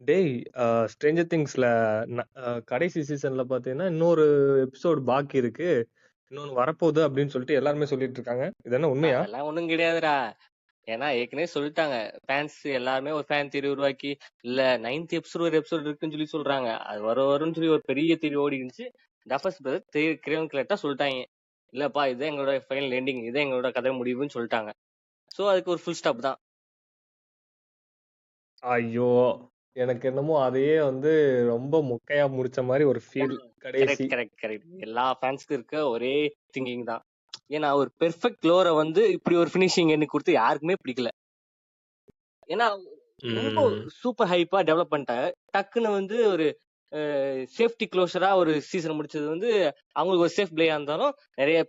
டேய் ஸ்ட்ரேஞ்சர் திங்ஸ்ல கடைசி சீசன்ல பாத்தீங்கன்னா இன்னொரு எபிசோடு பாக்கி இருக்கு, இன்னொன்னு வரப்போகுது அப்படின்னு சொல்லிட்டு எல்லாருமே சொல்லிட்டு இருக்காங்க. இது என்ன உண்மையா? அதெல்லாம் ஒண்ணும் கிடையாதுடா. ஏன்னா ஏற்கனவே சொல்லிட்டாங்க, ஃபேன்ஸ் எல்லாருமே ஒரு ஃபேன் தியரி உருவாக்கி, இல்ல 9th எபிசோட் ஒரு எபிசோட் இருக்குன்னு சொல்லி சொல்றாங்க. அது வரும்னு சொல்லி ஒரு பெரிய தியரி ஓடி இருந்துச்சு. டஃபர்ஸ் பிரதர் கிரேவன் கரெக்டா சொல்லிட்டாங்க, இல்லப்பா இதுதான் எங்களோட ஃபைனல் எண்டிங், இதுதான் எங்களோட கதை முடிவுன்னு சொல்லிட்டாங்க. சோ அதுக்கு ஒரு ஃபுல் ஸ்டாப் தான். ஐயோ, எனக்கு என்னமோ அதையே வந்து ரொம்ப மொக்கையா முடிச்ச மாதிரி ஒரு ஃபீல் கடைசி. கரெக்ட். எல்லா ஃபேன்ஸ்க்கு இருக்க ஒரே திங்கிங் தான். ஏன்னா ஒரு பெர்ஃபெக்ட் லோரை வந்து இப்படி ஒரு ஃபினிஷிங் எண்ணி கொடுத்து யாருக்குமே பிடிக்கல. ஏன்னா ரொம்ப சூப்பர் ஹைப்பா டெவலப் பண்ணிட்டாங்க. டக்குன்னு வந்து ஒரு சேஃப்டி க்ளோஷரா ஒரு சீசன் முடிச்சது வந்து அவங்களுக்கு ஒரு சேஃப் பிளேயா இருந்தாலும் நிறைய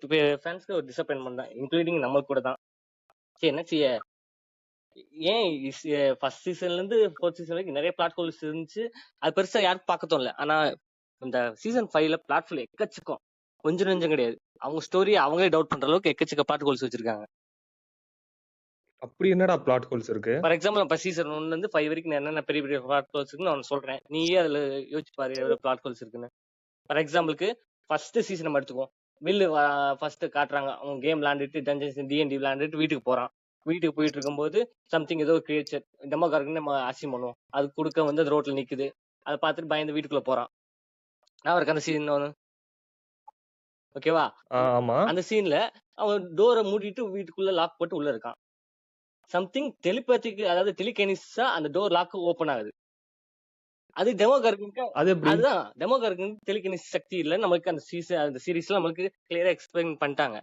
ஃபேன்ஸ்க்கு ஒரு டிசப்பாயின்மெண்ட் தான், இன்க்ளூடிங் நம்ம கூட தான். சரி என்ன செய்ய, ஏன் ஃபர்ஸ்ட் சீசன்ல இருந்து 4th சீசன் வரைக்கும் நிறைய பிளாட் ஹோல்ஸ் இருந்துச்சு. அது பெருசா யாருக்கும் பார்க்க தோணல. ஆனா இந்த சீசன் 5ல பிளாட் ஹோல் எக்கச்சக்கம், கொஞ்சம் நெஞ்சம் கிடையாது. அவங்க ஸ்டோரி அவங்களே டவுட் பண்ற அளவுக்கு எக்கச்சக்க பிளாட் ஹோல்ஸ் வச்சிருக்காங்க. அப்படி என்னடா பிளாட் ஹோல்ஸ் இருக்கு? ஃபார் எக்ஸாம்பிள் இப்போ சீசன் 1ல இருந்து 5 வரைக்கும் என்னென்ன பெரிய பெரிய பிளாட் ஹோல்ஸ் இருக்குன்னு நான் சொல்றேன், நீயே அதுல யோசிச்சு பாரு எவ்வளவு பிளாட் ஹோல்ஸ் இருக்குன்னு. ஃபார் எக்ஸாம்பிளுக்கு ஃபர்ஸ்ட் சீசன் நம்ம எடுத்துக்குவோம். வில்லு ஃபர்ஸ்ட் காட்டுறாங்க, அவங்க கேம் விளையாண்டுட்டு டஞ்சன்ஸ் டிஎன்டி விளையாண்டுட்டு வீட்டுக்கு போறான். வீட்டுக்கு போயிட்டு இருக்கும்போது சம்திங் ஏதோ கிரியேச்சர் டெமோகார்க்கு நம்ம அசிம் பண்ணுவோம், அது கொடுக்க வந்து அது ரோட்ல நிக்குது. அதை பார்த்துட்டு பயந்து வீட்டுக்குள்ள போறான். நான் அவருக்கு அந்த சீன் ஒன்று ஓகேவா, ஆமா. அந்த சீன்ல அவன் டோரை மூடிட்டு வீட்டுக்குள்ள லாக் போட்டு உள்ள இருக்கான். சம்திங் டெலிபதிக்கு, அதாவது டெலிகெனிஸா அந்த டோர் லாக் ஓபன் ஆகுது. அது டெமோகார்க்கு, அதுதான் டெமோகார்க்கு டெலிகெனிஸ் சக்தி இல்ல. நமக்கு அந்த சீரீஸ்ல நம்மளுக்கு கிளியரா எக்ஸ்பிளைன் பண்ணிட்டாங்க.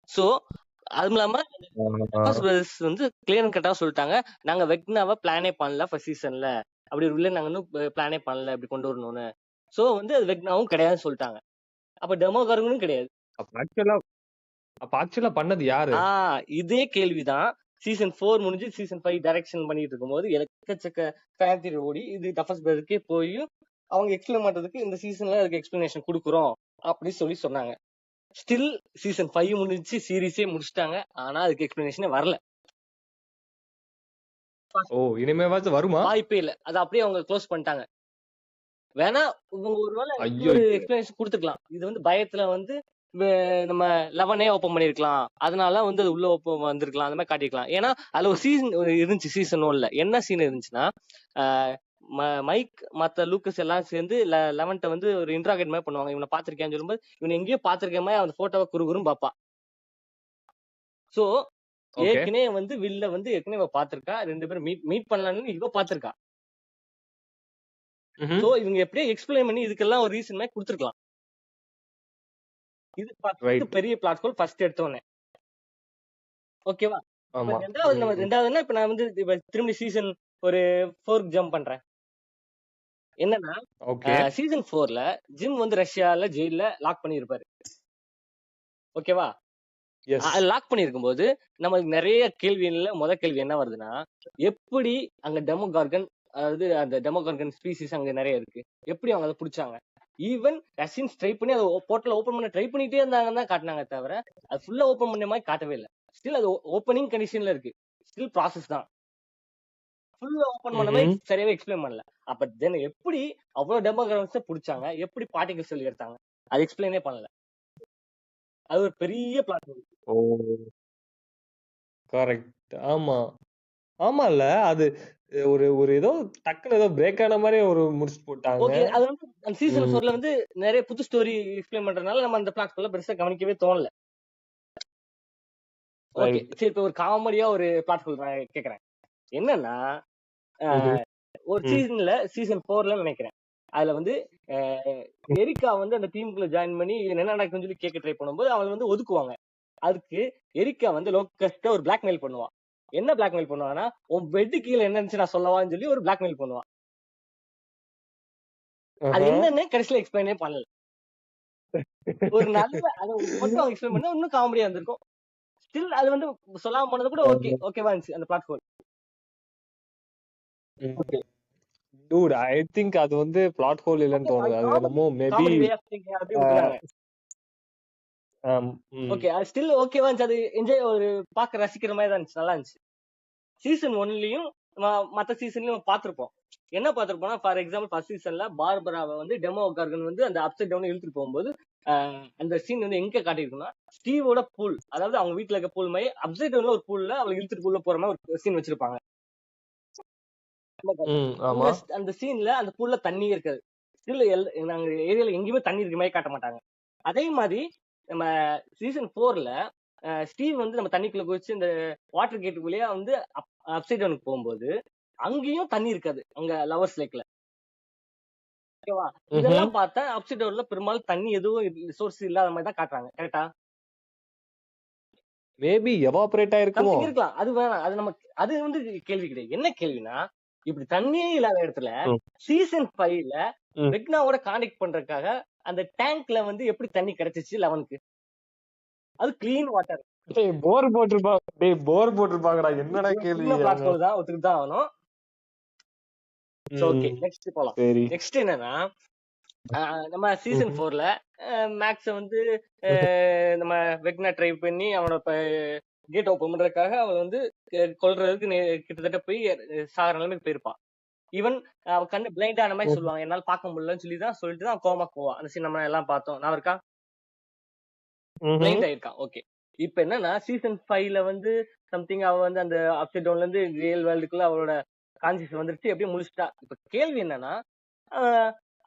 சோ அதுவும் இல்லாம வந்து கிளியர் கட்டா சொல்லிட்டாங்க, நாங்க வெக்னாவை பிளானே பண்ணல ஃபர்ஸ்ட் சீசன்ல, அப்படி ஒரு வில்லன் நாங்க இன்னும் பிளானே பண்ணல இப்படி கொண்டு வரணும்னு. சோ வந்து அது வெக்னாவும் கிடையாதுன்னு சொல்லிட்டாங்க. அப்ப டெமோகார்க்கும் கிடையாது. அப்ப ஆக்சுவலா பண்ணது யாரு? இதே கேள்விதான் சீசன் 4 முடிஞ்சு சீசன் 5 டைரக்ஷன் பண்ணிட்டு இருக்கும்போது எக்கச்சக்க ஃபேன் தியரி ஓடி, இது டஃபர்ஸ் பிரதருக்கே போய் அவங்க எக்ஸ்பிளைன் பண்றதுக்கு இந்த சீசன்ல அதுக்கு எக்ஸ்பிளனேஷன் கொடுக்குறோம் அப்படின்னு சொல்லி சொன்னாங்க. ஸ்டில் சீசன் 5 முடிஞ்சு சீரீஸே முடிச்சிட்டாங்க, ஆனா அதுக்கு எக்ஸ்பிளனேஷனே வரல. ஓ, இனிமேவாச்சும் வருமா? வாய்ப்பே இல்ல, அது அப்படியே அவங்க க்ளோஸ் பண்ணிட்டாங்க. வேணா இவங்க ஒருவேளை ஒரு எக்ஸ்பிளனேஷன் கொடுத்துக்கலாம், இது வந்து பயத்துல வந்து நம்ம 11 ஓபன் பண்ணிருக்கலாம், அதனால வந்து அது உள்ள ஓப்பன் வந்திருக்கலாம், அந்த மாதிரி காட்டிக்கலாம். ஏன்னா அதுல ஒரு சீசன் இருந்துச்சு சீசன் 1ல. என்ன சீன் இருந்துச்சுன்னா, மைக் மத்த லூக்கஸ் எல்லாம் சேர்ந்து 11 வந்து ஒரு இன்ட்ராகேட் மாதிரி பண்ணுவாங்க. இவனை பாத்திருக்கேன்னு சொல்லும்போது இவன் எங்கேயோ பாத்திருக்கேன் மாதிரி அந்த போட்டோவை குறுகுறும் பாப்பா. சோ ஏற்கனவே வந்து வில்ல வந்து ஏற்கனவே பாத்திருக்கா, 2 பேரும் மீட் பண்ணலாம்னு இவ பாத்திருக்கா. சோ இவங்க எப்படியே எக்ஸ்பிளைன் பண்ணி இதுக்கெல்லாம் ஒரு ரீசன் மாதிரி கொடுத்துருக்கலாம். இது பெரிய பிளாட் ஹோல் ஃபர்ஸ்ட் எடுத்தோன்னே. ஓகேவா, ரெண்டாவதுன்னா இப்ப நான் வந்து திரும்பி சீசன் ஒரு 4 ஜம்ப் பண்றேன். என்னன்னா சீசன் 4ல ஜிம் வந்து ரஷ்யால ஜெயில லாக் பண்ணி இருப்பாரு. ஓகேவா, லாக் பண்ணிருக்கும் போது நமக்கு நிறைய கேள்வி இல்ல. முதல் கேள்வி என்ன வருதுன்னா, எப்படி அங்க டெமோகார்கன், அதாவது அந்த டெமோகார்கன் ஸ்பீசிஸ் அங்க நிறைய இருக்கு, எப்படி அவங்க அதை பிடிச்சாங்க? ஈவன் ரஷ்யன்ஸ் ட்ரை பண்ணி அதை போர்ட்டல் ஓபன் பண்ண ட்ரை பண்ணிட்டே இருந்தாங்கன்னு தான் காட்டினாங்க தவிர அது ஃபுல்லா ஓபன் பண்ண மாதிரி காட்டவே இல்லை. ஸ்டில் அது ஓப்பனிங் கண்டிஷன்ல இருக்கு, ஸ்டில் ப்ராசஸ் தான், ஃபுல்லா ஓபன் பண்ண மாதிரி சரியாவே எக்ஸ்பிளைன் பண்ணல. அப்ப தென் எப்படி அவ்வளவு டெமோகிராஃபிக்ஸை பிடிச்சாங்க, எப்படி பார்ட்டிகல்ஸ் சொல்லி எடுத்தாங்க, அது எக்ஸ்பிளைனே பண்ணல. அது ஒரு பெரிய பிளாட். ஓ கரெக்ட். ஆமா ஆமால, அது ஒரு ஒரு ஏதோ டக்குனு ஏதோ பிரேக் ஆன மாதிரி ஒரு முடிச்சு போட்டாங்க. ஓகே, அது வந்து அந்த சீசன் 4ல வந்து நிறைய புது ஸ்டோரி எக்ஸ்பிளைன் பண்றதுனால நம்ம அந்த பிளாட் ஃபுல்லா பெருசா கவனிக்கவே தோணல. ஓகே சரி, இப்ப ஒரு காமெடியா ஒரு பிளாட் ஃபுல் நான் கேக்குறேன். என்னன்னா ஒரு சீசன்ல சீசன் 4ல நினைக்கிறேன், அதுல வந்து எரிக்கா வந்து அந்த டீமுக்குள்ள ஜாயின் பண்ணி என்ன நடக்குன்னு சொல்லி கேட்க ட்ரை பண்ணும்போது அவங்க வந்து ஒதுக்குவாங்க. அதுக்கு எரிக்கா வந்து லோகஸ்ட ஒரு பிளாக்மெயில் பண்ணுவான். என்ன பிளாக்மெயில் பண்ணுவான்னா, உன் பெட்டு கீழே என்ன இருந்துச்சு நான் சொல்லவான்னு சொல்லி ஒரு பிளாக்மெயில் பண்ணுவான். அது என்னன்னு கடைசியில எக்ஸ்பிளைனே பண்ணல. ஒரு நல்ல அதை மட்டும் எக்ஸ்பிளைன் பண்ணா இன்னும் காமெடியா இருந்திருக்கும். ஸ்டில் அது வந்து சொல்லாம போனது கூட ஓகேவா இருந்துச்சு அந்த plot hole. Dude, I think அது வந்து பிளாட் ஹோல் இல்லன்னு தோணுது. அது என்னமோ மேபி ஓகே, அது ஸ்டில் ஓகேவா இருந்துச்சு. அது என்ஜாய், ஒரு பார்க்க ரசிக்கிற மாதிரி தான் இருந்துச்சு, நல்லா இருந்துச்சு. சீசன் 1லயும் மத்த சீசன்லயும் பார்த்திருப்போம், என்ன பார்த்திருப்போம்னா ஃபார் எக்ஸாம்பிள் ஃபர்ஸ்ட் சீசன்ல பார்பராவை வந்து டெமோகார்கன் வந்து அந்த அப்சைட் டவுன் இழுத்துட்டு போகும்போது அந்த சீன் வந்து எங்க காட்டியிருக்குன்னா ஸ்டீவோட பூல், அதாவது அவங்க வீட்டுல இருக்க பூல் மாதிரி அப்சைட் டவுன்ல ஒரு பூல்ல அவளை இழுத்துட்டு பூல்ல போற மாதிரி ஒரு சீன் வச்சிருப்பாங்க. அந்த சீன்ல அந்த பூல்ல தண்ணி இருக்காது. ஸ்டில் நாங்க ஏரியால எங்கேயுமே தண்ணி இருக்க மாதிரி காட்ட மாட்டாங்க. அதே மாதிரி நம்ம சீசன் 4ல ஸ்டீவ் வந்து நம்ம தண்ணிக்குள்ள குதிச்சு இந்த வாட்டர் கேட்டுக்குள்ளேயே வந்து அப்சைட் டவுனுக்கு போகும்போது அங்கேயும் தண்ணி இருக்காது அங்க லவர்ஸ் லேக்ல. ஓகேவா? இதெல்லாம் பார்த்தா அப்சைட் டவுன்ல பெரும்பாலும் தண்ணி எதுவும் சோர்ஸ் இல்லாத மாதிரி தான் காட்டுறாங்க. கரெக்டா? மேபி எவாபரேட் ஆயிருக்குமோ இருக்கலாம். அது வேணாம். அது நமக்கு அது வந்து கேள்வி கிடையாது. என்ன கேள்வினா இப்படி தண்ணியே இல்லாத இடத்துல சீசன் 5ல வெக்னாவோட கான்டாக்ட் பண்றதுக்காக அந்த டேங்க்ல வந்து எப்படி தண்ணி கிடைச்சிச்சு 11க்கு? அது கிளீன் வாட்டர். டேய் போர் போட்டிருப்பாங்கடா. என்னடா கேள்வி? தான் ஒத்துக்கிட்டு தான் ஆகணும். ஓகே, நெக்ஸ்ட் போலாம். நெக்ஸ்ட் என்னன்னா நம்ம சீசன் 4ல மேக்ஸ வந்து நம்ம வெக்னா ட்ரை பண்ணி அவனோட கேட் ஓபன் பண்றதுக்காக அவன் வந்து கொல்றதுக்கு கிட்டத்தட்ட போய் சாகிற நிலைமைக்கு போயிருப்பான். ஈவன் அவ கண்ணு பிளைண்ட் ஆன மாதிரி சொல்லுவாங்க, என்னால பார்க்க முடியலன்னு சொல்லிட்டு தான் கோமா போவான். அந்த சீன் நம்ம எல்லாம் பார்த்தோம். நான் இருக்கா பிளைண்ட் ஆயிருக்கான். ஓகே, இப்ப என்னன்னா சீசன் 5ல வந்து சம்திங் அவ வந்து அந்த அப்சைட் டவுன்ல இருந்து ரியல் வேர்ல்டுக்குள்ள அவளோட கான்சியஸ் வந்துருச்சு, எப்படியும் முடிச்சுட்டா. இப்ப கேள்வி என்னன்னா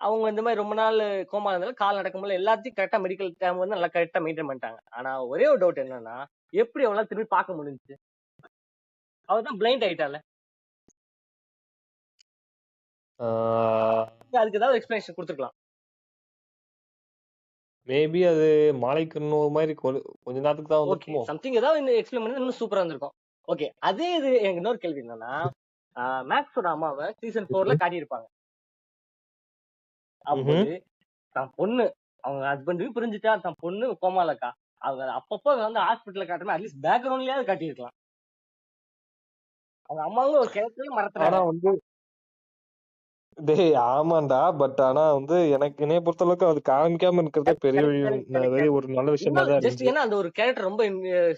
அவங்க இந்த மாதிரி ரொம்ப நாள் கோமா இருந்தாலும் கால் நடக்கும்போது எல்லாத்தையும் கரெக்டா மெடிக்கல் டைம் வந்து நல்லா கரெக்டா மெயின்டைன் பண்ணிட்டாங்க. ஆனா ஒரே ஒரு டவுட் என்னன்னா எப்படி அவளால திரும்பி பார்க்க முடிஞ்சுச்சு? அவதான் பிளைண்ட் ஆயிட்டால. அதுக்கு ஏதாவது எக்ஸ்பிளனேஷன் கொடுத்துக்கலாம். மேபி அது மாலைக்கு இன்னொரு மாதிரி கொஞ்ச நேரத்துக்கு தான் வந்துருக்குமோ. சம்திங் ஏதாவது எக்ஸ்பிளைன் பண்ணி இன்னும் சூப்பரா இருந்திருக்கும். ஓகே, அதே இது எனக்கு இன்னொரு கேள்வி என்னன்னா மேக்ஸோட அம்மாவை சீசன் 4ல காட்டியிருப்பாங்க. அப்போது தன் பொண்ணு அவங்க ஹஸ்பண்டுக்கு புரிஞ்சுட்டா தன் பொண்ணு கோமாலக்கா, அவங்க அப்பப்போ வந்து ஹாஸ்பிட்டல்ல காட்டுற அட்லீஸ்ட் பேக்ரவுண்ட்லயாவது காட்டியிருக்கலாம். அவங்க அம்மாவும் ஒரு கேரக்டர் மறந்துட்டாங்க வந்து. டேய் ஆமாண்டா, பட் ஆனா வந்து எனக்கு என்னைய பொறுத்த அளவுக்கு அது காமிக்காம இருக்கிறதே பெரிய ஒரு நல்ல விஷயமா தான் ஜஸ்ட் ஏன்னா அந்த ஒரு கேரக்டர் ரொம்ப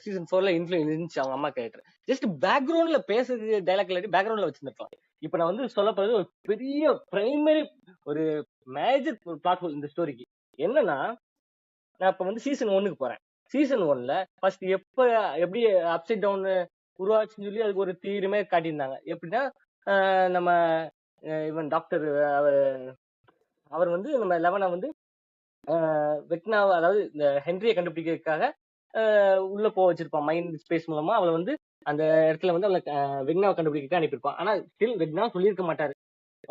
சீசன் 4ல இன்ஃப்ளூயன்ஸ் இருந்துச்சு அவங்க அம்மா கேரக்டர். ஜஸ்ட் பேக்ரவுண்ட்ல பேசுறது டைலாக் இல்லாட்டி பேக்ரவுண்ட்ல வச்சிருந்திருக்கலாம். இப்ப நான் வந்து சொல்ல போறது ஒரு பெரிய பிரைமரி ஒரு மேஜர் பிளாட் ஹோல் இந்த ஸ்டோரிக்கு. என்னன்னா நான் இப்ப வந்து சீசன் 1க்கு போறேன். சீசன் 1ல ஃபர்ஸ்ட் எப்படி அப்சைட் டவுன் உருவாச்சுன்னு சொல்லி அதுக்கு ஒரு தீர்மே காட்டியிருந்தாங்க. எப்படின்னா நம்ம இவன் டாக்டர் அவர் வந்து நம்ம 11 வந்து வெக்னா, அதாவது இந்த ஹென்ரியை கண்டுபிடிக்கிறதுக்காக உள்ள போக வச்சிருப்பான். மைண்ட் ஸ்பேஸ் மூலமா அவளை வந்து அந்த இடத்துல வந்து அவளை வெக்னாவை கண்டுபிடிக்க அனுப்பியிருப்பான். ஆனா ஸ்டில் வெக்னா சொல்லியிருக்க மாட்டாரு.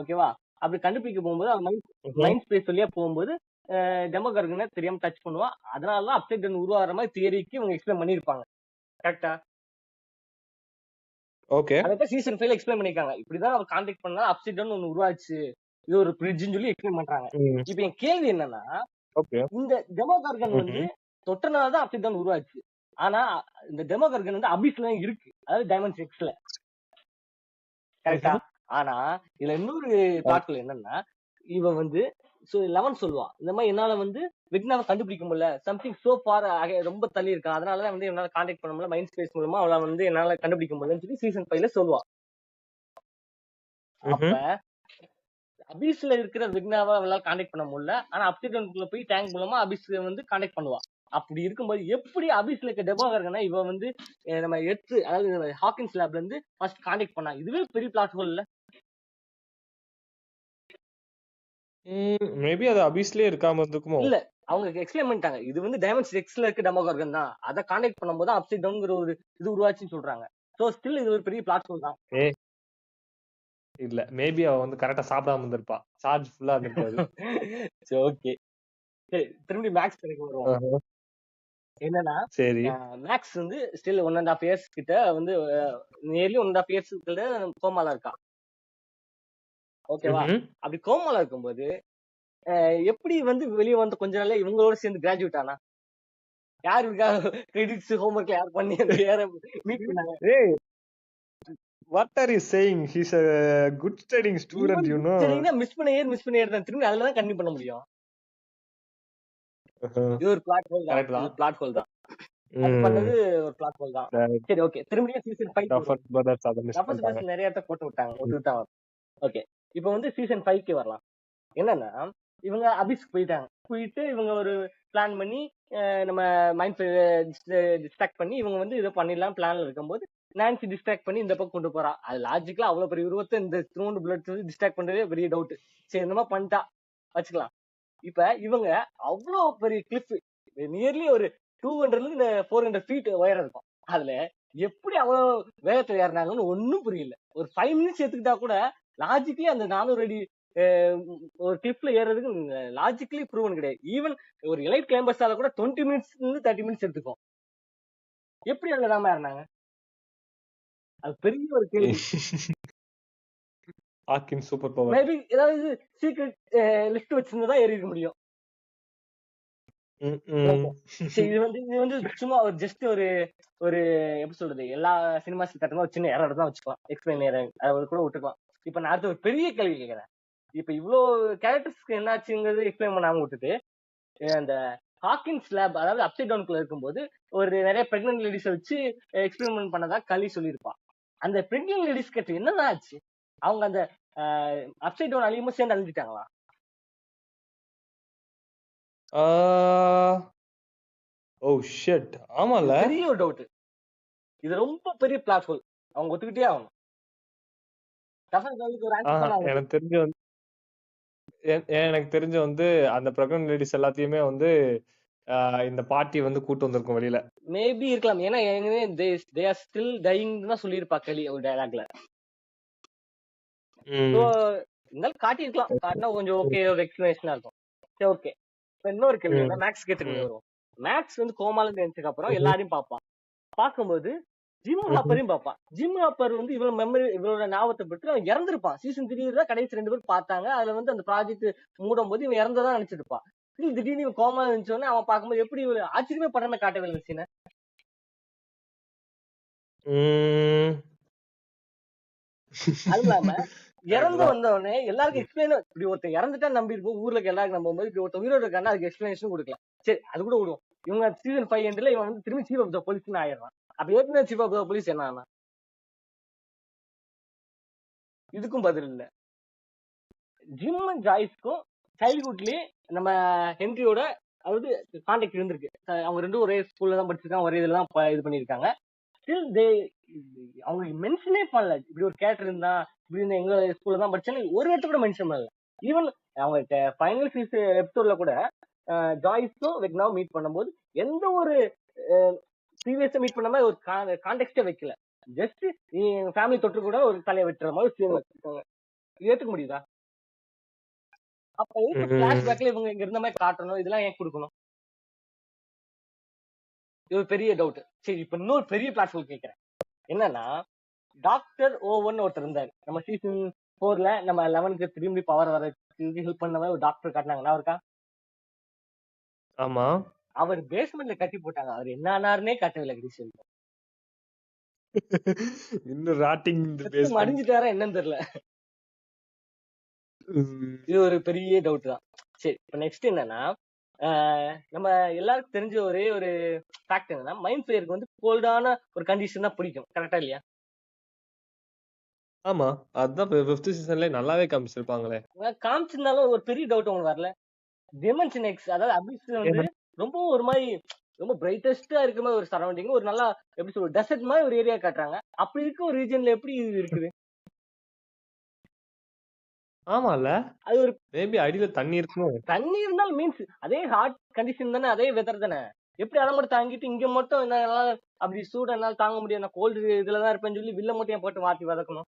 ஓகேவா? அப்படி கண்டுபிடிக்க போகும்போது அவன் மைண்ட் ஸ்பேஸ் வழியா போகும்போது டெமோகார்கனை தெரியாம டச் பண்ணுவான். அதனாலதான் அப்சைட் டவுன் உருவாகிற மாதிரி தியரிக்கு இவங்க எக்ஸ்பிளைன் பண்ணிருப்பாங்க. கரெக்டா? ஓகே, அதான் சீசன் 5ல எக்ஸ்பிளைன் பண்ணிருக்காங்க. இப்படிதான் அவர் கான்டாக்ட் பண்ணா அப்சைட் டவுன் ஒன்னு உருவாச்சு, இது ஒரு பிரிட்ஜ்னு சொல்லி எக்ஸ்பிளைன் பண்றாங்க. இப்ப என் கேள்வி என்னன்னா இந்த டெமோகார்கன் வந்து தொட்டனாலதான் அப்சைட் டவுன் உருவாச்சு. ஆனா இந்த டெமோகார்கன் வந்து அபிஸ்ல இருக்கு, அதாவது டைமண்ட் 6ல. கரெக்டா? ஆனா இதுல இன்னொரு தாட்கள் என்னன்னா இவன் வந்து 11 சொல்லுவான், இந்த மாதிரி என்னால வந்து வெக்னாவை கண்டுபிடிக்க முடியல, சம்திங் சோ ஃபார் ரொம்ப தள்ளி இருக்கான், அதனாலதான் வந்து என்னால கான்டாக்ட் பண்ண முடியல, மைண்ட் ஸ்பேஸ் மூலமா அவளை வந்து என்னால கண்டுபிடிக்க முடியலன்னு சொல்லி சீசன் 5ல சொல்லுவான். அப்ப அபிஸ்ல இருக்கிற வெக்னாவை அவளால கான்டாக்ட் பண்ண முடியல, ஆனா அப்சைட்குள்ள போய் டேங்க் மூலமா அபிஸ் வந்து கான்டாக்ட் பண்ணுவான். அப்படி இருக்கும்போது எப்படி அபிஸ்ல இருக்க டெமோகார்கனை இவ வந்து நம்ம எடுத்து, அதாவது ஹாக்கின்ஸ் லேப்ல இருந்து ஃபர்ஸ்ட் கான்டாக்ட் பண்ணா? இதுவே பெரிய பிளாட் ஹோல் இல்ல? மேபி அது அபிஸ்லயே இருக்காம இருந்துக்குமோ. இல்ல, அவங்க எக்ஸ்பிளைன் பண்ணிட்டாங்க, இது வந்து டைமண்ட் 6ல இருக்க டெமோகார்கன் தான், அத கான்டாக்ட் பண்ணும்போது அப்சைட் டவுன்ங்கிற ஒரு இது உருவாச்சுன்னு சொல்றாங்க. சோ ஸ்டில் இது ஒரு பெரிய பிளாட் ஹோல் தான். இல்ல, மேபி அவ வந்து கரெக்ட்டா சாப்பிடாம இருந்திருப்பா, சார்ஜ் ஃபுல்லா இருந்திருக்காது. சரி, ஓகே, சரி, திரும்பி மேக்ஸ் கரெக்ட் வருவோம். என்னன்னா சரி, மேக்ஸ் வந்து ஸ்டில் 1.5 இயர்ஸ் கிட்ட வந்து நியர்லி 1.5 இயர்ஸ் கிட்ட கோமால இருக்கான். ஓகேவா? அப்படி கோமால இருக்கும்போது எப்படி வந்து வெளியே வந்து கொஞ்ச நாள்ல இவங்களோட சேர்ந்து கிராஜுவேட் ஆனா? யாருக்காக கிரெடிட்ஸ் ஹோம்வொர்க்ல யார் பண்ணி யார மீட் பண்ணாங்க? ஏய், what are you saying? He's a good studying student, you know. சரிங்க, மிஸ் பண்ண இயர் தான், திரும்பி அதெல்லாம் தான் கண்டினியூ பண்ண முடியும். இது ஒரு பிளாட் ஹோல் தான், இது பிளாட் ஹோல் தான். அது பண்ணது ஒரு பிளாட் ஹோல் தான். சரி, ஓகே, திரும்பியும் சீசன் 5 நிறைய இடத்த போட்டு விட்டாங்க. ஓகே, இப்ப வந்து சீசன் 5க்கு வரலாம். என்னன்னா இவங்க அபிஸ்க்கு போயிட்டு இவங்க ஒரு பிளான் பண்ணி நம்ம மைண்ட் டிஸ்ட்ராக்ட் பண்ணி இவங்க வந்து இதை பண்ணிடலாம் பிளான்ல இருக்கும்போது நான்சி டிஸ்ட்ராக்ட் பண்ணி இந்த பக்கம் கொண்டு போறா. அது லாஜிக்கலா அவ்வளவு பெரிய உருவத்தை இந்த த்ரூண்ட் புல்லட் டிஸ்ட்ராக்ட் பண்றதே பெரிய டவுட். சரி இந்த மாதிரி பண்ணிட்டா வச்சுக்கலாம். இப்ப இவங்க அவ்வளவு பெரிய கிளிப் நியர்லி ஒரு 200 இருந்து 400 ஃபீட் உயரம் இருக்கும். அதுல எப்படி அவ்வளவு வேகத்துல ஏறினாங்கன்னு ஒன்னும் புரியல. ஒரு 5 மினிட்ஸ் எடுத்துக்கிட்டா கூட லாஜிக்கலி அந்த 400 அடி ஒரு கிளிப்ல ஏறதுக்கு லாஜிக்கலி ப்ரூவன் கிடையாது. ஈவன் ஒரு எலைட் கிளைம்பர்ஸால கூட 20 மினிட்ஸ் இருந்து 30 மினிட்ஸ் எடுத்துக்கும். எப்படி அங்க நாம ஏறினாங்க? அது பெரிய ஒரு கேள்வி. Hawking super power. மேபி ஏதாவது சீக்ரெட் லிஸ்ட் வச்சிருந்தா ஏறிக்க முடியும். இது வந்து சும்மா ஒரு ஜஸ்ட் ஒரு எப்படி சொல்றது, எல்லா சினிமாஸ்ல கட்டணும் ஒரு சின்ன எரர் தான் வச்சுக்கலாம், எக்ஸ்பிளைன் எரர் அதை கூட விட்டுக்கலாம். இப்ப நான் அடுத்த ஒரு பெரிய கேள்வி கேட்கிறேன். இப்ப இவ்வளவு கேரக்டர்ஸ்க்கு என்னாச்சுங்கிறது எக்ஸ்பிளைன் பண்ணாம விட்டுட்டு அந்த ஹாக்கின்ஸ் லேப் அதாவது அப்சைட் டவுன்குள்ள இருக்கும்போது ஒரு நிறைய பிரெக்னன்ட் லேடிஸை வச்சு எக்ஸ்பெரிமெண்ட் பண்ணதா களி சொல்லியிருப்பான். அந்த பிரெக்னன்ட் லேடிஸ் கிட்ட என்னதான் ஆச்சு? அவங்க அந்த அப்சைட் டவுன் அழியும்போது சேர்ந்து அழிஞ்சிட்டாங்களா? ஓ ஷிட், ஆமால, பெரிய ஒரு டவுட். இது ரொம்ப பெரிய பிளாட் ஹோல், அவங்க ஒத்துக்கிட்டே ஆகணும். எனக்கு தெரிஞ்சு வந்து அந்த பிரெக்னன்ட் லேடிஸ் எல்லாத்தையுமே வந்து இந்த பார்ட்டி வந்து கூட்டு வந்திருக்கும் வெளியில. மேபி இருக்கலாம். ஏன்னா they are still dying தான் சொல்லியிருப்பா களி ஒரு டயலாக்ல. இருந்தாலும் காட்டி இருக்கலாம். காட்டினா கொஞ்சம் ஓகே, ஒரு எக்ஸ்பிளனேஷனா இருக்கும். சரி ஓகே. இப்ப இன்னொரு கேள்வி மேக்ஸ் கேட்டு வரும். மேக்ஸ் வந்து கோமால இருந்ததுக்கு அப்புறம் எல்லாரையும் பார்ப்பான். பார்க்கும்போது ஜிம் ஹாப்பரையும் பார்ப்பான். ஜிம் ஹாப்பர் வந்து இவரோட ஞாபகத்தை பற்றி அவன் இறந்துருப்பான். சீசன் 3 தான் கடைசி 2 பேர் பார்த்தாங்க. அதுல வந்து அந்த ப்ராஜெக்ட் மூடும் போது இவன் இறந்ததான் நினைச்சிட்டு இருப்பான். திடீர்னு இவன் கோமா இருந்துச்சோன்னு அவன் பார்க்கும்போது எப்படி இவ்வளவு ஆச்சரியமே படமே காட்டவே இல்லை சீனை. அது இல்லாம இறந்து வந்தவனே எல்லாருக்கும் எக்ஸ்பிளைன், இப்படி ஒருத்தர் இறந்துட்டா நம்பி இருக்கும், ஊர்ல எல்லாருக்கும் நம்பும் போது இப்படி ஒருத்தர் உயிரோட இருக்காங்க அதுக்கு எக்ஸ்பிளனேஷன் கொடுக்கலாம். சரி அது கூட விடுவோம். இவங்க சீசன் 5 எண்ட்ல இவன் வந்து திரும்பி சீஃப் ஆஃப் த போலீஸ்னு ஆயிடுறான். அப்ப ஏற்கனவே சீஃப் ஆஃப் த போலீஸ் என்ன? இதுக்கும் பதில் இல்ல. ஜிம் அண்ட் ஜாய்ஸ்க்கும் சைல்ட்ஹுட்லயே நம்ம ஹென்ரியோட அதாவது கான்டாக்ட் இருந்திருக்கு. அவங்க ரெண்டும் ஒரே ஸ்கூல்ல தான் படிச்சிருக்காங்க, ஒரே இதுல தான் இது பண்ணிருக்காங்க. ஸ்டில் அவங்க மென்ஷனே பண்ணல இப்படி ஒரு கேரக்டர் இருந்தா இப்படி இந்த எங்க ஸ்கூல்ல தான் படிச்சேன்னு ஒரு இடத்துல கூட மென்ஷன் பண்ணல. ஈவன் அவங்க ஃபைனல் எபிசோட்ல கூட ஜாய்ஸும் வெக்னாவும் மீட் பண்ணும்போது எந்த ஒரு ப்ரீவியஸா மீட் பண்ண மாதிரி ஒரு கான்டெக்ஸ்டே வைக்கல. ஜஸ்ட் ஃபேமிலி தொட்டு கூட ஒரு தலையை வெட்டுற மாதிரி சீன் வச்சிருக்காங்க. ஏத்துக்க முடியுதா? அப்ப பிளாஷ்பேக்ல இவங்க இங்க இருந்த மாதிரி காட்டணும், இதெல்லாம் ஏன் கொடுக்கணும்? இது ஒரு பெரிய டவுட். சரி இப்ப இன்னொரு பெரிய பிளாட்ஃபார்ம் கேட்கிறேன். என்னன்னா டாக்டர் ஓவன் ஒருத்தர் இருந்தாரு நம்ம சீசன் 4ல நம்ம 11க்கு திரும்பி பவர் வரதுக்கு ஹெல்ப் பண்ண மாதிரி ஒரு டாக்டர் காட்டினாங்கன்னா இருக்கா? ஆமா, அவர் பேஸ்மெண்ட்ல கட்டி போட்டாங்க. அவர் என்ன ஆனாருன்னே காட்டவில்லை. கடைசி இன்னும் ராட்டிங் மடிஞ்சிட்டாரா என்னன்னு தெரியல. இது ஒரு பெரிய டவுட் தான். சரி இப்ப நெக்ஸ்ட் என்னன்னா நம்ம எல்லாருக்கும் தெரிஞ்ச ஒரே ஒரு ஃபேக்ட் என்னன்னா மைண்ட் ஃபிளேயருக்கு வந்து கோல்டான ஒரு கண்டிஷன் தான் பிடிக்கும். கரெக்டா இல்லையா? ஆமா, அதுதான் 5th சீசன்ல நல்லாவே காமிச்சிருப்பாங்களே. காமிச்சிருந்தாலும் ஒரு பெரிய டவுட் உங்களுக்கு வரல? டிமென்ஷன் எக்ஸ் அதாவது அபிஸ் வந்து ரொம்ப ஒரு மாதிரி ரொம்ப பிரைட்டஸ்டா இருக்கிற மாதிரி ஒரு சரௌண்டிங், ஒரு நல்லா எப்படி சொல்ற டெசர்ட் மாதிரி ஒரு ஏரியா காட்டுறாங்க. அப்படி இருக்க ஒரு ரீஜன்ல எப்படி இது இருக்குது? ஆமால, அது ஒரு மேபி அடியில தண்ணி இருக்கணும். தண்ணி இருந்தாலும் மீன்ஸ் அதே ஹாட் கண்டிஷன் தானே, அதே வெதர் தானே. எப்படி அதை மட்டும் தாங்கிட்டு இங்க மட்டும் என்னால அப்படி சூட என்னால தாங்க முடியாது, நான் கோல்டு இதுலதான் இருப்பேன்னு சொல்லி வில்ல மட்டும் போட்டு மாத்தி வதக்கணும்?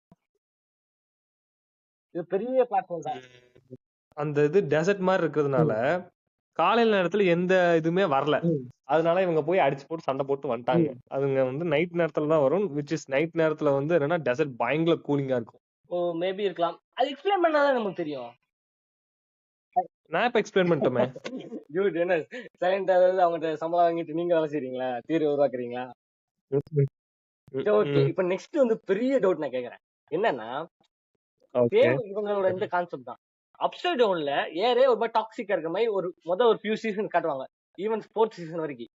இது பெரிய பிளாட்ஃபார்ம் தான். அந்த இது டெசர்ட் மாதிரி இருக்கிறதுனால காலையில நேரத்துல எந்த இதுவுமே வரல. அதனால இவங்க போய் அடிச்சு போட்டு சண்டை போட்டு வந்துட்டாங்க. அதுங்க வந்து நைட் நேரத்துல தான் வரும். விச் இஸ் நைட் நேரத்துல வந்து என்னன்னா டெசர்ட் பயங்கர கூலிங்கா இருக்கும். ஓ மேபி இருக்கலாம். அது எக்ஸ்பிளைன் பண்ணாதான் நமக்கு தெரியும். நான் இப்ப எக்ஸ்பிளைன் பண்ணிட்டோமே. டியூட் என்ன சைலண்டா அவங்க சம்பளம் வாங்கிட்டு நீங்க வேலை செய்றீங்களா, தீர்வு உருவாக்குறீங்களா? ஓகே இப்ப நெக்ஸ்ட் வந்து பெரிய டவுட் நான் கேக்குறேன். என்னன்னா இவங்களோட இந்த கான்செப்ட் தான். அப்சைட் டவுன்ல ஏரே ஒரு மாதிரி டாக்ஸிக்கா இருக்க மாதிரி ஒரு ஃபியூ சீசன் காட்டுவாங்க. ஈவன் 4th சீசன் வரைக்கும்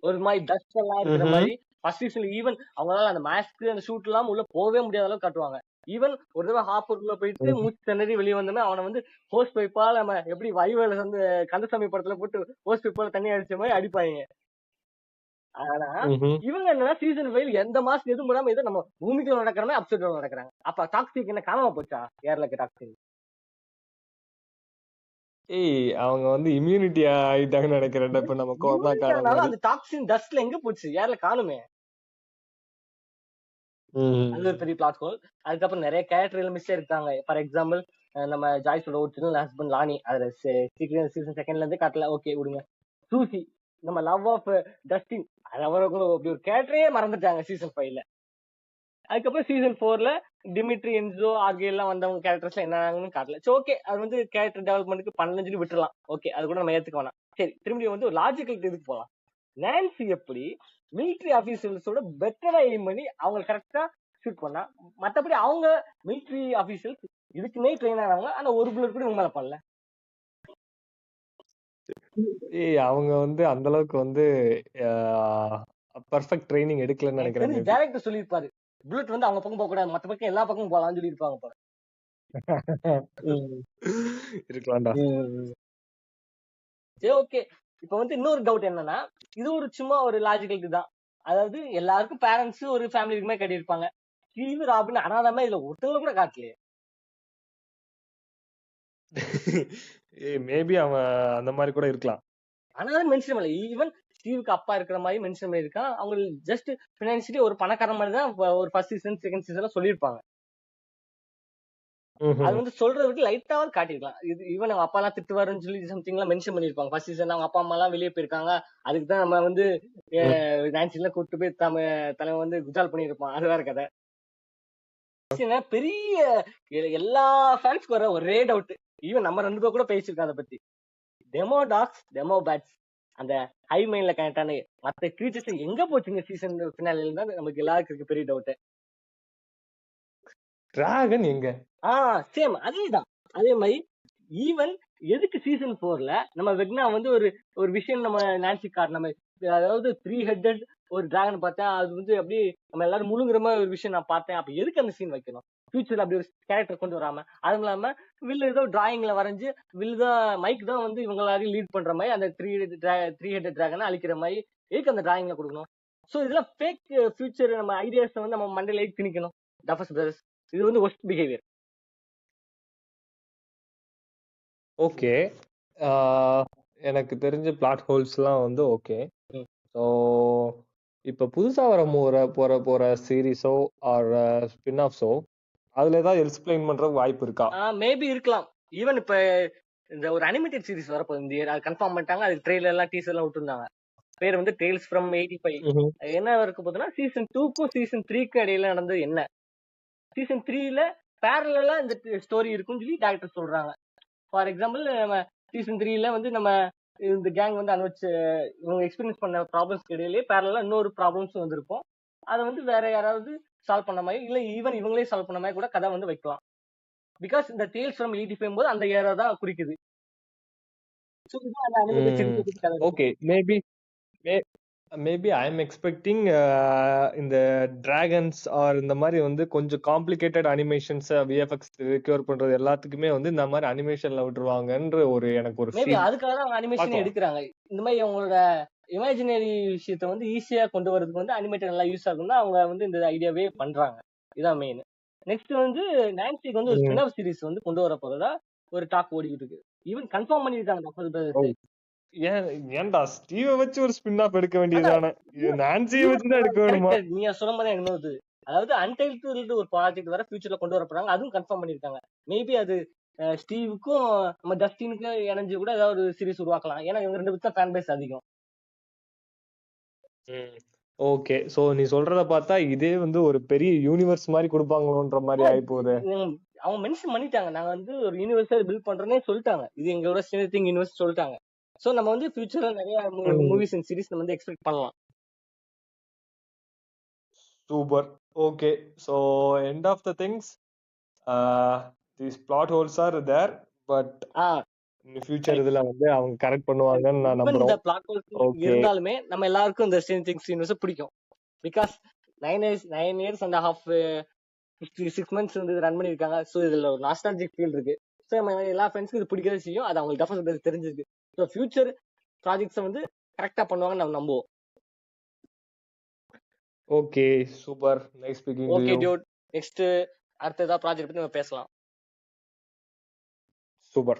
ஒரு மாதிரி டஸ்ட் எல்லாம் இருக்கிற மாதிரி ஃபர்ஸ்ட் சீசன்ல ஈவன் அவங்களால அந்த மாஸ்க் அந்த ஷூட் எல்லாம் உள்ள போகவே முடியாத அளவுக்கு காட்டுவாங்க. ஈவன் ஒரு தடவை ஹாப்பருக்குள்ள போயிட்டு மூச்சு திணறி வெளியே வந்தோமே அவனை வந்து ஹோஸ் பைப்பால நம்ம எப்படி வடிவேல வந்து கந்தசாமி படத்துல போட்டு ஹோஸ் பைப்பால தண்ணி அடிச்ச மாதிரி அடிப்பாங்க. ஆனா இவங்க என்னன்னா சீசன் 5 எந்த மாசம் எதுவும் போடாம ஏதோ நம்ம பூமிக்குள்ள நடக்கிற மாதிரி அப்செட் நடக்கிறாங்க. அப்ப டாக்ஸிக் என்ன காணாம போச்சா? ஏர்ல டாக்ஸிக் அவங்க வந்து இம்யூனிட்டி ஆயிட்டாங்கன்னு நினைக்கிறேன். இப்ப நம்ம கொரோனா காலம் அந்த டாக்ஸின் டஸ்ட்ல எங்க போச்சு? ஏர்ல காணுமே. அது ஒரு பெரிய பிளாட் ஹோல். அதுக்கப்புறம் நிறைய கேரக்டர்கள் மிஸ் இருக்காங்க. ஃபார் எக்ஸாம்பிள் நம்ம ஜாய்ஸோட ஒரிஜினல் ஹஸ்பண்ட் லானி, அதுல சீசன் செகண்ட்ல இருந்து காட்டல, ஓகே விடுங்க. சூசி நம்ம லவ் ஆஃப் டஸ்டின், அது அவருக்கு அப்படி ஒரு கேரக்டரே மறந்துட்டாங்க சீசன் 5ல. அதுக்கப்புறம் சீசன் 4ல டிமிட்ரி, என்சோ ஆகிய எல்லாம் வந்தவங்க கேரக்டர்ஸ் என்னன்னு காட்டல. சோ ஓகே, அது வந்து கேரக்டர் டெவலப்மெண்ட்டுக்கு 15 விட்டுலாம். ஓகே, அது கூட நம்ம ஏத்துக்க வேணாம். சரி, திரும்பி வந்து ஒரு லாஜிக்கல் இதுக்கு போலாம். நான்சி எப்படி மிலிட்டரி ஆபீசர்ஸோட பெட்டரா எய்ம் பண்ணி அவங்க கரெக்டா ஷூட் பண்ணா, மத்தபடி அவங்க மிலிட்டரி ஆபீசர்ஸ் இதுக்குமே ட்ரெயின் ஆனவங்க, ஆனா ஒரு புல்லட் கூட மேல பண்ணல. அவங்க வந்து அந்த அளவுக்கு வந்து பெர்ஃபெக்ட் ட்ரைனிங் எடுக்கலன்னு நினைக்கிறேன். டைரக்டர் சொல்லிருப்பாரு, புல்லட் வந்து அவங்க பக்கம் போக கூடாது, மத்த பக்கம் எல்லா பக்கமும் போலாம்னு சொல்லி இருப்பாங்க போல. இருக்கலாம்டா. சரி ஓகே. இப்ப வந்து இன்னொரு டவுட் என்னன்னா, இது ஒரு சும்மா ஒரு லாஜிக்கல் இதுதான். அதாவது எல்லாருக்கும் பேரண்ட்ஸ் ஒரு ஃபேமிலி இருக்குமே கட்டியிருப்பாங்க. ஸ்டீவ் ராபின் அனாதாம இதுல ஒருத்தவங்க கூட காட்டலையே. மேபி அவன் அந்த மாதிரி கூட இருக்கலாம். ஆனா மென்ஷன் பண்ணல. ஈவன் ஸ்டீவுக்கு அப்பா இருக்கிற மாதிரி மென்ஷன் பண்ணிருக்கான். அவங்க ஜஸ்ட் பினான்சியலி ஒரு பணக்காரன் மாதிரி தான் ஒரு ஃபர்ஸ்ட் சீசன் செகண்ட் சீசன்ல சொல்லியிருப்பாங்க. அது வந்து சொல்றத விட்டு லைட்டாவது காட்டிருக்கலாம். இது ஈவன் அவங்க அப்பா எல்லாம் திட்டுவாருன்னு சொல்லி சம்திங் எல்லாம் மென்ஷன் பண்ணிருப்பாங்க. ஃபர்ஸ்ட் சீசன் அவங்க அப்பா அம்மா எல்லாம் வெளியே போயிருக்காங்க, அதுக்கு தான் நம்ம வந்து நான்சில கூப்பிட்டு போய் தலைவன் வந்து குஜால் பண்ணிருப்பான். அது வேற கதை. பெரிய எல்லா ஃபேன்ஸ்க்கு வர ஒரே டவுட், ஈவன் நம்ம 2 பேர் கூட பேசிருக்கோம் அதை பத்தி. டெமோ டாக்ஸ், டெமோ பேட்ஸ், அந்த ஹை மைன்ல கனெக்ட் ஆன மத்த கிரீச்சர்ஸ் எங்க போச்சுங்க சீசன் ஃபினாலில தான் நமக்கு எல்லாருக்கும் இருக்கு பெரிய டவுட். டிராகன் எங்க? சேம் அதேதான். அதே மாதிரி ஈவன் எதுக்கு சீசன் 4ல நம்ம வெக்னா வந்து ஒரு விஷயம் நம்ம நான்சி கார், நம்ம அதாவது 3 ஹெட்டட் ஒரு டிராகன் பார்த்தேன், அது வந்து அப்படியே நம்ம எல்லாரும் முழுங்குற மாதிரி ஒரு விஷயம் நான் பார்த்தேன். அப்ப எதுக்கு அந்த சீன் வைக்கணும்? ஃபியூச்சர்ல அப்படி ஒரு கேரக்டர் கொண்டு வராம, அதுவும் இல்லாம வில்லு ஏதோ டிராயிங்ல வரைஞ்சு வில்லு தான் மைக் தான் வந்து இவங்க எல்லாரையும் லீட் பண்ற மாதிரி அந்த 3 ஹெட்டட் டிராகனை அழிக்கிற மாதிரி எதுக்கு அந்த டிராயிங்ல கொடுக்கணும்? சோ இதெல்லாம் ஃபேக் ஃபியூச்சர் நம்ம ஐடியாஸ் வந்து நம்ம மண்டையில திணிக்கணும். டஃபஸ் பிரதர்ஸ், இது வந்து ஒஸ்ட் பிஹேவியர். ஓகே, எனக்கு தெரிஞ்ச பிளாட் ஹோல்ஸ்லாம் வந்து ஓகே. ஸோ இப்போ புதுசா போற சீரிஸோ ஆர் ஸ்பின் ஆஃப்ஸோ அதுல ஏதாவது எக்ஸ்பிளைன் பண்றதுக்கு வாய்ப்பு இருக்கா? மேபி இருக்கலாம். ஈவன் இப்ப இந்த ஒரு அனிமேட்டட் சீரிஸ் வரப்போகுது இந்த இயர், அது கன்ஃபார்ம் பண்ணிட்டாங்க. அது ட்ரெய்லர் எல்லாம் டீசர் எல்லாம் விட்டுருந்தாங்க. பேர் வந்து டேல்ஸ் ஃப்ரம் 85. என்ன இருக்க போகுதுன்னா சீசன் 2க்கும் சீசன் 3க்கும் இடையில நடந்தது என்ன, சீசன் 3ல பேரலா இந்த ஸ்டோரி இருக்குன்னு சொல்லி டைரக்டர் சொல்றாங்க. ஃபார் எக்ஸாம்பிள் நம்ம சீசன் 3ல வந்து நம்ம இந்த கேங் வந்து அனுபவிச்ச இவங்க எக்ஸ்பீரியன்ஸ் பண்ண ப்ராப்ளம்ஸ்க்கு இடையிலேயே பேரலா இன்னொரு ப்ராப்ளம்ஸ் வந்திருக்கும். அதை வந்து வேற யாராவது சால்வ் பண்ண மாதிரி இல்ல ஈவன் இவங்களே சால்வ் பண்ண மாதிரி கூட கதை வந்து வைக்கலாம். பிகாஸ் இந்த டேல்ஸ் ஃப்ரம் 85 போது அந்த ஏரா தான் குறிக்குது. Okay, maybe I am expecting இந்த டிராகன்ஸ் ஆர் இந்த மாதிரி வந்து கொஞ்சம் காம்ப்ளிகேட்டட் அனிமேஷன்ஸ் விஎஃப்எக்ஸ் ரெக்யூர் பண்றது எல்லாத்துக்குமே வந்து இந்த மாதிரி அனிமேஷன்ல விட்டுருவாங்கன்ற ஒரு எனக்கு ஒரு மேபி அதுக்காக தான் அனிமேஷன் எடுக்கிறாங்க. இந்த மாதிரி அவங்களோட இமேஜினரி விஷயத்தை வந்து ஈஸியா கொண்டு வரதுக்கு வந்து அனிமேட்டட் நல்லா யூஸ் ஆகும்னா அவங்க வந்து இந்த ஐடியாவே பண்றாங்க. இதான் மெயின். நெக்ஸ்ட் வந்து நான்சிக்கு வந்து ஒரு ஸ்பின் ஆஃப் சீரிஸ் வந்து கொண்டு வர போறதா ஒரு டாக் ஓடிக்கிட்டு இருக்கு. ஈவன் கன்ஃபார்ம் பண்ணிருக்காங்க. ஏன்டா ஸ்டீவ வச்சு ஒரு ஸ்பின் ஆஃப் எடுக்க வேண்டியதானே, நான்சியை வச்சு தான் எடுக்க வேணுமா? நீங்க சொன்ன மாதிரி என்னது, அதாவது அன்டைல்டு ஒரு ப்ராஜெக்ட் வர ஃபியூச்சர்ல கொண்டு வர போறாங்க, அதுவும் கன்ஃபார்ம் பண்ணிருக்காங்க. மேபி அது ஸ்டீவுக்கும் நம்ம ஜஸ்டினுக்கும் இணைஞ்சு கூட ஏதாவது ஒரு சீரிஸ் உருவாக்கலாம். ஏன்னா இவங்க 2 பேரும் ஃபேன் பேஸ் அதிகம். ஓகே, சோ நீ சொல்றத பார்த்தா இதே வந்து ஒரு பெரிய யூனிவர்ஸ் மாதிரி கொடுப்பாங்களோன்ற மாதிரி ஆயி போகுது. அவங்க மென்ஷன் பண்ணிட்டாங்க, நாங்க வந்து ஒரு யூனிவர்ஸை பில்ட் பண்றோம்னே சொல்லிட்டாங்க. இது எங்களோட ஸ்ட்ரேஞ்சர் திங்ஸ் யூனிவர்ஸ் சொல்லிட்டாங்க. சோ நம்ம வந்து ஃபியூச்சர்ல நிறைய மூவிஸ் அண்ட் சீரிஸ் நம்ம வந்து எக்ஸ்பெக்ட் பண்ணலாம். Super. Okay, so end of the things, these plot holes are there, but in future இதுல வந்து அவங்க கரெக்ட் பண்ணுவாங்கன்னு நான் நம்புறேன். இந்த plot holes இருந்தாலுமே நம்ம எல்லாருக்கும் இந்த ஸ்ட்ரேஞ்சர் திங்ஸ் யூனிவர்ஸ் பிடிக்கும். Because 9 years and a half 6 months வந்து ரன் பண்ணிருக்காங்க. ஸோ இதுல ஒரு நாஸ்டாலஜிக் ஃபீல் இருக்கு. ஸோ எல்லா ஃப்ரெண்ட்ஸ்க்கும் இது பிடிக்கவே செய்யும். அது அவங்களுக்கு டெஃபினெட்லி தெரிஞ்சிருக்கு. ஸோ ஃபியூச்சர் ப்ராஜெக்ட்ஸை வந்து கரெக்டா பண்ணுவாங்கன்னு நம்ம நம்புவோம். Okay super nice speaking to okay you. Dude, next அடுத்த ஏதாவது ப்ராஜெக்ட் பத்தி நம்ம பேசலாம். சூப்பர்.